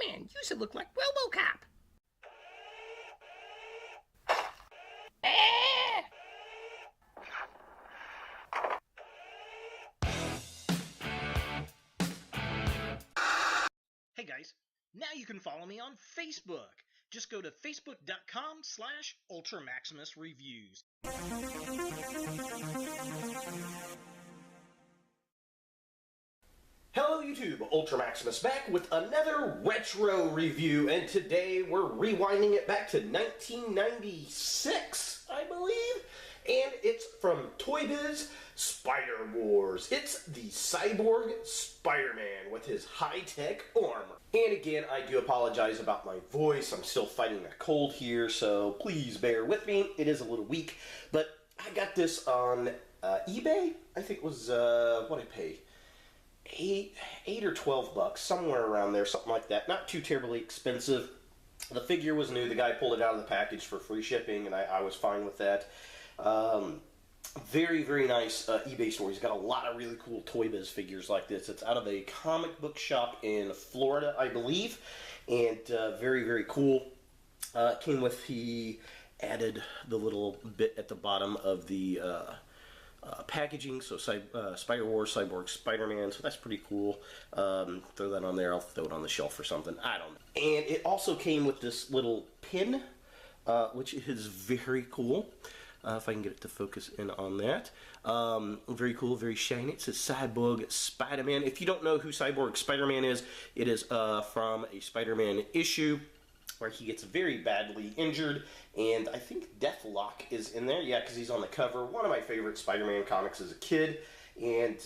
Man, you should look like RoboCop. Hey guys, now you can follow me on Facebook. Just go to facebook.com/UltraMaximusReviews. Hello YouTube, Ultra Maximus back with another retro review, and today we're rewinding it back to 1996, I believe, and it's from Toy Biz Spider Wars. It's the Cyborg Spider-Man with his high-tech armor. And again, I do apologize about my voice. I'm still fighting a cold here, so please bear with me. It is a little weak, but I got this on eBay. I think it was, what did I pay? 8 or 12 bucks, somewhere around there, something like that. Not too terribly expensive. The figure was new. The guy pulled it out of the package for free shipping, and I was fine with that. Very, very nice eBay store. He's got a lot of really cool Toy Biz figures like this. It's out of a comic book shop in Florida, I believe, and very, very cool. Came with, he added the little bit at the bottom of the packaging, so Spider Wars, Cyborg, Spider-Man, so that's pretty cool. Throw that on there. I'll throw it on the shelf or something. I don't know. And it also came with this little pin, which is very cool. If I can get it to focus in on that. Very cool, very shiny. It says Cyborg Spider-Man. If you don't know who Cyborg Spider-Man is, it is from a Spider-Man issue where he gets very badly injured, and I think Deathlock is in there. Yeah, because he's on the cover. One of my favorite Spider-Man comics as a kid, and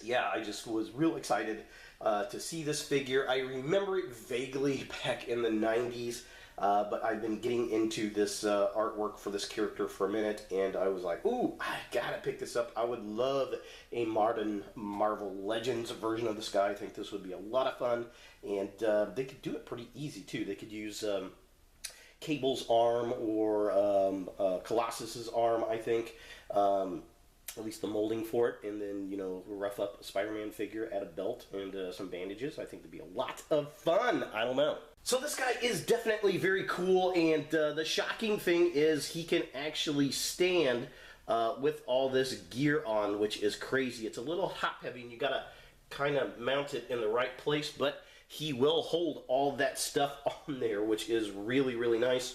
yeah, I just was real excited to see this figure. I remember it vaguely back in the 90s, but I've been getting into this artwork for this character for a minute, and I was like, ooh, I gotta pick this up. I would love a modern Marvel Legends version of this guy. I think this would be a lot of fun, and they could do it pretty easy, too. They could use Cable's arm or Colossus's arm, I think. At least the molding for it, and then, you know, rough up a Spider-Man figure, add a belt and some bandages. I think that'd be a lot of fun. I don't know. So this guy is definitely very cool, and the shocking thing is he can actually stand with all this gear on, which is crazy. It's a little top-heavy, and you gotta kind of mount it in the right place, but he will hold all that stuff on there, which is really, really nice.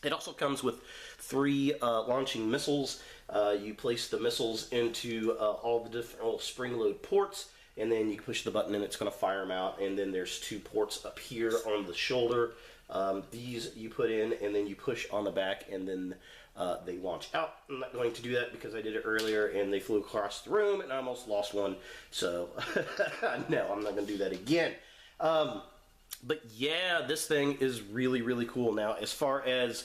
It also comes with 3 launching missiles. You place the missiles into all the different little spring-load ports, and then you push the button and it's going to fire them out. And then there's 2 ports up here on the shoulder. These you put in, and then you push on the back, and then they launch out. I'm not going to do that because I did it earlier and they flew across the room and I almost lost one. So no, I'm not going to do that again. But yeah, this thing is really, really cool. Now, as far as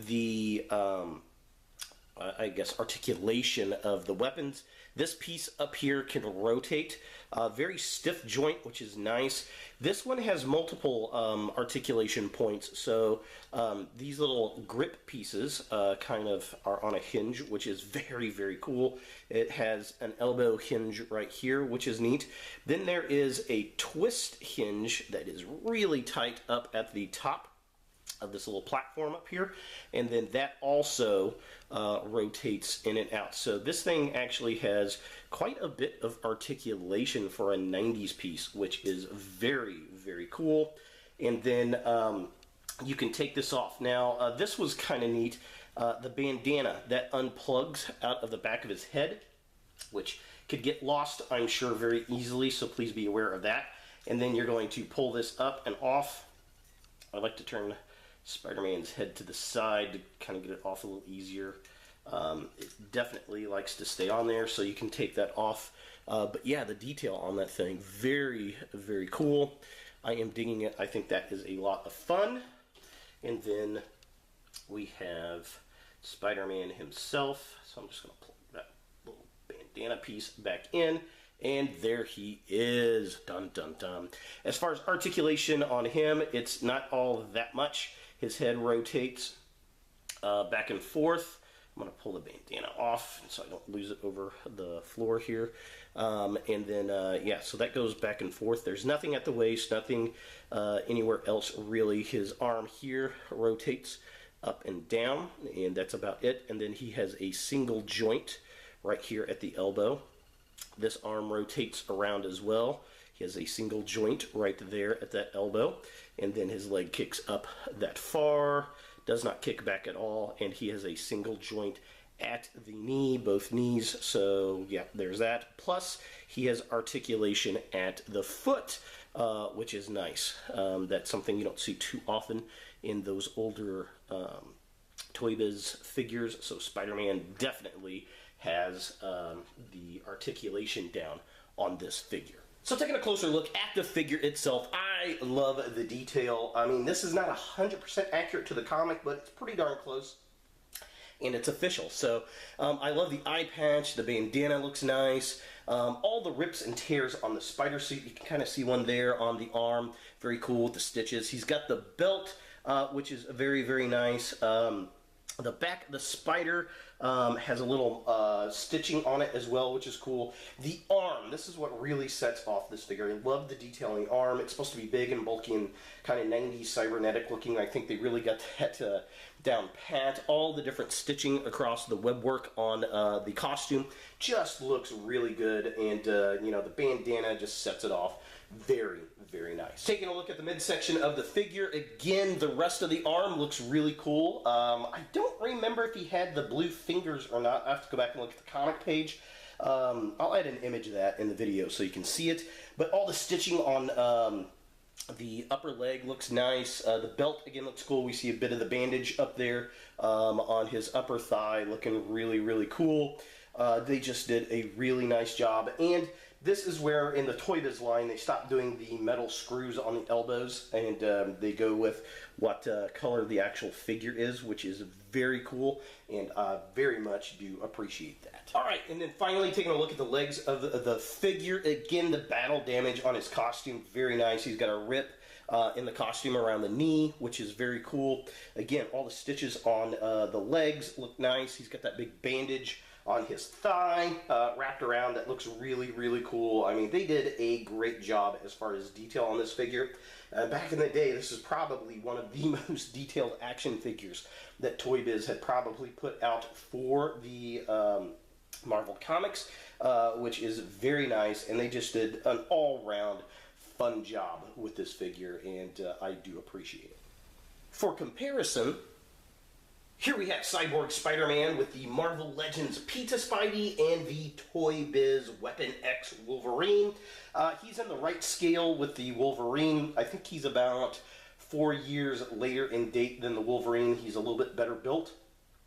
the, I guess, articulation of the weapons, this piece up here can rotate. Very stiff joint, which is nice. This one has multiple articulation points, so these little grip pieces kind of are on a hinge, which is very, very cool. It has an elbow hinge right here, which is neat. Then there is a twist hinge that is really tight up at the top of this little platform up here, and then that also rotates in and out. So this thing actually has quite a bit of articulation for a 90s piece, which is very, very cool. And then you can take this off. Now, this was kind of neat. The bandana that unplugs out of the back of his head, which could get lost, I'm sure, very easily, so please be aware of that. And then you're going to pull this up and off. I like to turn Spider-Man's head to the side to kind of get it off a little easier. It definitely likes to stay on there, so you can take that off. But yeah, the detail on that thing, very, very cool. I am digging it. I think that is a lot of fun. And then we have Spider-Man himself. So I'm just going to plug that little bandana piece back in. And there he is. Dun, dun, dun. As far as articulation on him, it's not all that much. His head rotates back and forth. I'm going to pull the bandana off so I don't lose it over the floor here. And then, yeah, so that goes back and forth. There's nothing at the waist, nothing anywhere else really. His arm here rotates up and down, and that's about it. And then he has a single joint right here at the elbow. This arm rotates around as well. He has a single joint right there at that elbow, and then his leg kicks up that far, does not kick back at all, and he has a single joint at the knee, both knees. So yeah, there's that. Plus he has articulation at the foot, which is nice. That's something you don't see too often in those older Toy Biz figures. So Spider-Man definitely has the articulation down on this figure. So taking a closer look at the figure itself, I love the detail. I mean, this is not 100% accurate to the comic, but it's pretty darn close. And it's official. So I love the eye patch, the bandana looks nice. All the rips and tears on the spider suit, you can kind of see one there on the arm. Very cool with the stitches. He's got the belt, which is very, very nice. The back of the spider has a little stitching on it as well, which is cool. The arm, this is what really sets off this figure. I love the detail in the arm. It's supposed to be big and bulky and kind of 90s cybernetic looking. I think they really got that down pat. All the different stitching across the web work on the costume just looks really good, and you know, the bandana just sets it off. Very, very nice. Taking a look at the midsection of the figure, again, the rest of the arm looks really cool. I don't remember if he had the blue fingers or not. I have to go back and look at the comic page. I'll add an image of that in the video so you can see it. But all the stitching on the upper leg looks nice. The belt, again, looks cool. We see a bit of the bandage up there on his upper thigh, looking really, really cool. They just did a really nice job. And this is where, in the Toy Biz line, they stopped doing the metal screws on the elbows, and they go with what color the actual figure is, which is very cool, and I very much do appreciate that. Alright, and then finally taking a look at the legs of the figure. Again, the battle damage on his costume, very nice. He's got a rip in the costume around the knee, which is very cool. Again, all the stitches on the legs look nice. He's got that big bandage on his thigh wrapped around that looks really, really cool. I mean, they did a great job as far as detail on this figure. Back in the day, this is probably one of the most detailed action figures that Toy Biz had probably put out for the Marvel Comics, which is very nice, and they just did an all-round fun job with this figure, and I do appreciate it. For comparison, here we have Cyborg Spider-Man with the Marvel Legends Pizza Spidey and the Toy Biz Weapon X Wolverine. He's in the right scale with the Wolverine. I think he's about 4 years later in date than the Wolverine. He's a little bit better built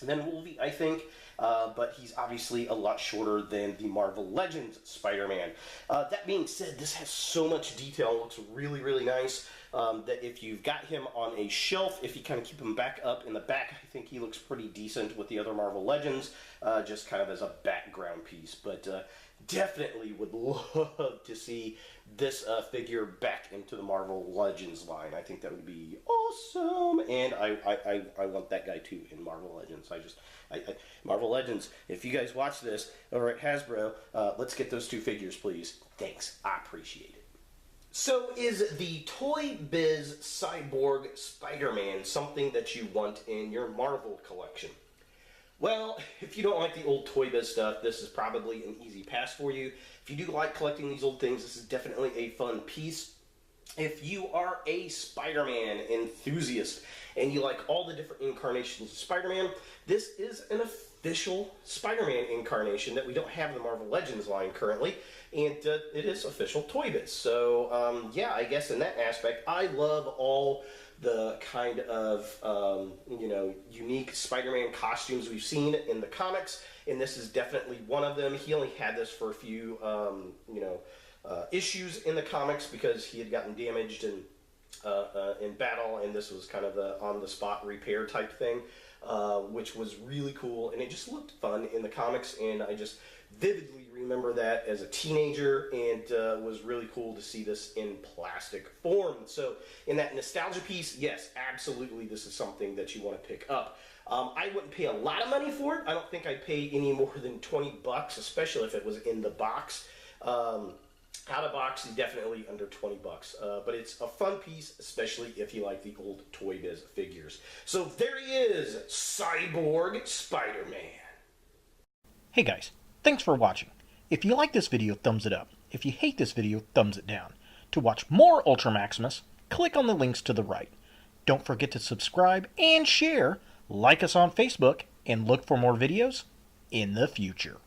than Wolvie, I think. But he's obviously a lot shorter than the Marvel Legends Spider-Man. That being said, this has so much detail. It looks really, really nice. That if you've got him on a shelf, if you kind of keep him back up in the back, I think he looks pretty decent with the other Marvel Legends, just kind of as a background piece. But definitely would love to see this figure back into the Marvel Legends line. I think that would be awesome, and I want that guy too in Marvel Legends. Marvel Legends, if you guys watch this over at Hasbro, let's get those two figures, please. Thanks, I appreciate it. So is the Toy Biz Cyborg Spider-Man something that you want in your Marvel collection? Well, if you don't like the old Toy Biz stuff, this is probably an easy pass for you. If you do like collecting these old things, this is definitely a fun piece. If you are a Spider-Man enthusiast and you like all the different incarnations of Spider-Man, this is an official Spider-Man incarnation that we don't have in the Marvel Legends line currently, and it is official Toy Biz. So, yeah, I guess in that aspect, I love all the kind of, you know, unique Spider-Man costumes we've seen in the comics, and this is definitely one of them. He only had this for a few, you know, issues in the comics because he had gotten damaged in battle, and this was kind of the on-the-spot repair type thing, which was really cool, and it just looked fun in the comics, and I just vividly remember that as a teenager, and was really cool to see this in plastic form. So in that nostalgia piece, yes, absolutely, this is something that you want to pick up. I wouldn't pay a lot of money for it. I don't think I'd pay any more than $20, especially if it was in the box. Out of box, definitely under $20. But it's a fun piece, especially if you like the old Toy Biz figures. So there he is, Cyborg Spider-Man. Hey guys, thanks for watching. If you like this video, thumbs it up. If you hate this video, thumbs it down. To watch more Ultra Maximus, click on the links to the right. Don't forget to subscribe and share, like us on Facebook, and look for more videos in the future.